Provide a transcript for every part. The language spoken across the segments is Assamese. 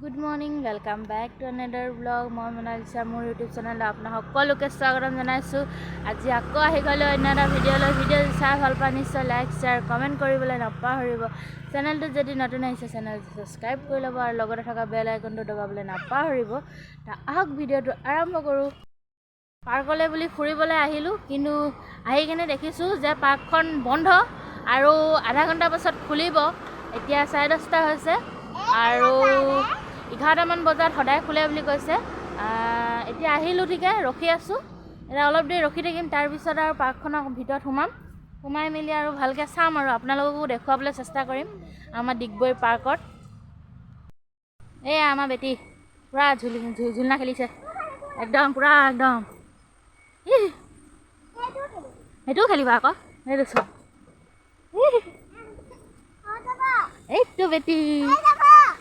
Good morning, welcome back to another blog. মই মনালিছা, মোৰ ইউটিউব চেনেলত আপোনাক সকলোকে স্বাগতম জনাইছোঁ। আজি আকৌ আহি গ'লোঁ অন্য এটা ভিডিঅ' চাই ভাল পাই নিশ্চয় লাইক শ্বেয়াৰ কমেণ্ট কৰিবলৈ নাপাহৰিব। চেনেলটোত যদি নতুন আহিছে চেনেলটো ছাবস্ক্ৰাইব কৰি ল'ব আৰু লগতে থকা বেল আইকনটো দবাবলৈ নাপাহৰিব। আহক ভিডিঅ'টো আৰম্ভ কৰোঁ। পাৰ্কলৈ বুলি ফুৰিবলৈ আহিলোঁ, কিন্তু আহি কিনে দেখিছোঁ যে পাৰ্কখন বন্ধ আৰু আধা ঘণ্টা পাছত খুলিব। এতিয়া 10:30 হৈছে আৰু 11টামান বজাত সদায় খোলে বুলি কৈছে। এতিয়া আহিলোঁ, ঠিকে ৰখি আছোঁ। এতিয়া অলপ দেৰি ৰখি থাকিম, তাৰপিছত আৰু পাৰ্কখনৰ ভিতৰত সোমাই মেলি আৰু ভালকৈ চাম আৰু আপোনালোককো দেখুৱাবলৈ চেষ্টা কৰিম আমাৰ ডিগবৈ পাৰ্কত। এয়া আমাৰ বেটি পূৰা ঝুলনা খেলিছে একদম পূৰা একদম। সেইটোও খেলিবা আকৌ, সেইটো চোৱা। এইটো বেটি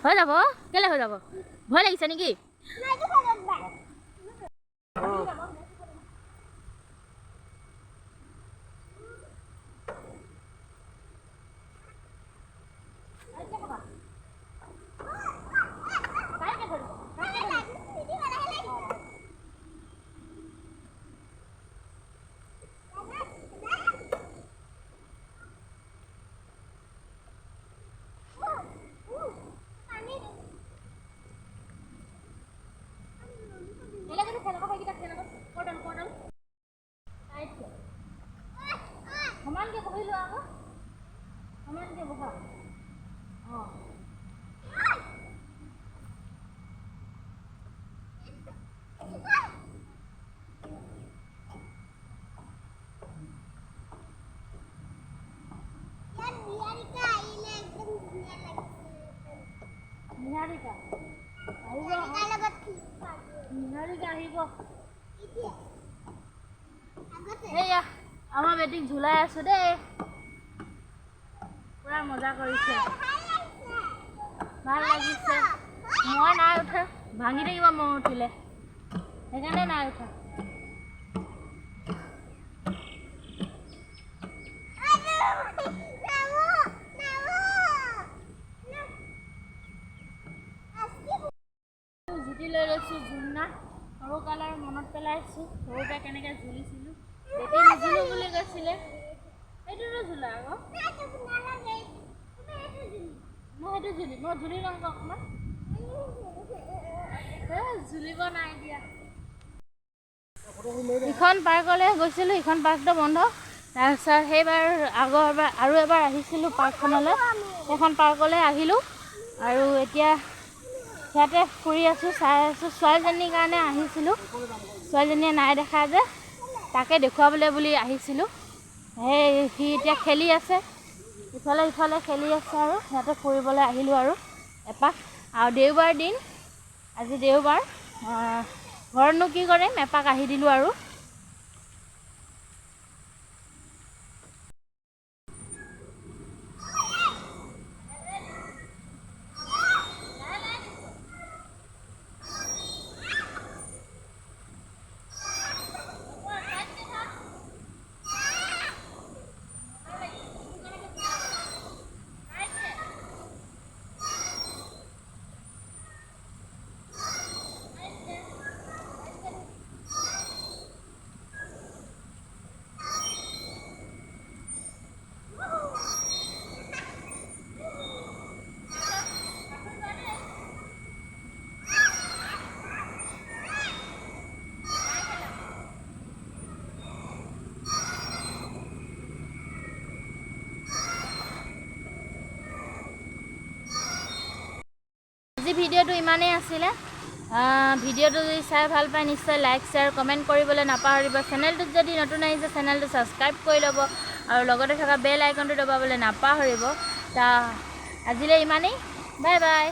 হৈ যাব, কেলৈ হৈ যাব? ভয় লাগিছে নেকি? সমানকৈ বহি লোৱা আকৌ, সমানকৈ বহা। অঁ নিহাৰিকা আহিব। এয়া আমাৰ বেটিক ঝুলাই আছোঁ দেই, পূৰা মজা কৰিছে, ভাল লাগিছে। মই নাই উঠা, ভাঙি থাকিব মই উঠিলে, সেইকাৰণে নাই উঠা। জুতি লৈ লৈছোঁ ঝুলনা, সৰু কালৰ মনত পেলাইছোঁ, সৰুতে কেনেকৈ ঝুলিছিলোঁ। বেটি নুঝুলোঁ বুলি কৈছিলে, সেইটোতো ঝুলা আকৌ। মই ঝুলি লওঁ অকণমান, ঝুলিব নাই দিয়া। ইখন পাৰ্কলৈ গৈছিলোঁ, ইখন পাৰ্কটো বন্ধ। তাৰপিছত সেইবাৰ আগৰবাৰ আৰু এবাৰ আহিছিলোঁ পাৰ্কখনলৈ, সেইখন পাৰ্কলৈ আহিলোঁ আৰু এতিয়া ইয়াতে ফুৰি আছোঁ, চাই আছোঁ। ছোৱালীজনীৰ কাৰণে আহিছিলোঁ, ছোৱালীজনীয়ে নাই দেখা যে, তাকে দেখুৱাবলৈ বুলি আহিছিলোঁ। সি এতিয়া খেলি আছে, ইফালে সিফালে খেলি আছে আৰু সিহঁতে ফুৰিবলৈ আহিলোঁ আৰু এপাক। আৰু দেওবাৰ দিন, আজি দেওবাৰ, ঘৰতনো কি কৰিম, এপাক আহি দিলোঁ আৰু। আজি ভিডিঅ'টো ইমানেই আছিলে। ভিডিঅ'টো যদি চাই ভাল পায় নিশ্চয় লাইক শ্বেয়াৰ কমেণ্ট কৰিবলৈ নাপাহৰিব। চেনেলটোত যদি নতুন আহিছে চেনেলটো ছাবস্ক্ৰাইব কৰি ল'ব আৰু লগতে থকা বেল আইকনটো দবাবলৈ নাপাহৰিব। আজিলৈ ইমানেই, বাই বাই।